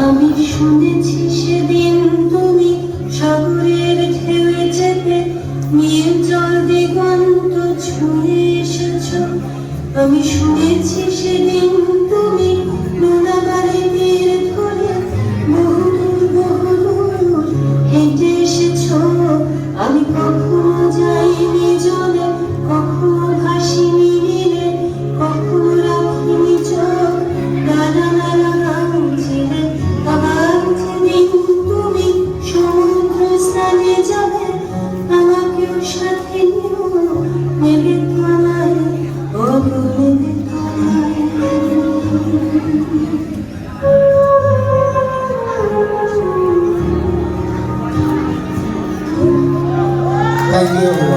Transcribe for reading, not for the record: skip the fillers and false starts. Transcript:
আমি শুনেছি সেদিন তুমি সাগরের ঢেউয়ে চেপে নীল জল দিগন্ত ছুঁয়ে এসেছো। আমি শুনেছি সেদিন তুমি নোনা বাড়ি তীর ধরে বহুদূর হেঁটে এসেছো। আমি কখনো যাইনি জলে, কখনো ভাসিনি নীলে, কখনো রাখিনি চোখ নানা নানা গান ছিলে। আবার যেদিন তুমি সমুদ্র স্নানে যাবে, আমাকেও সাথে নিও, নেবে তোমায়, ওগো নেবে তোমায়। Thank you.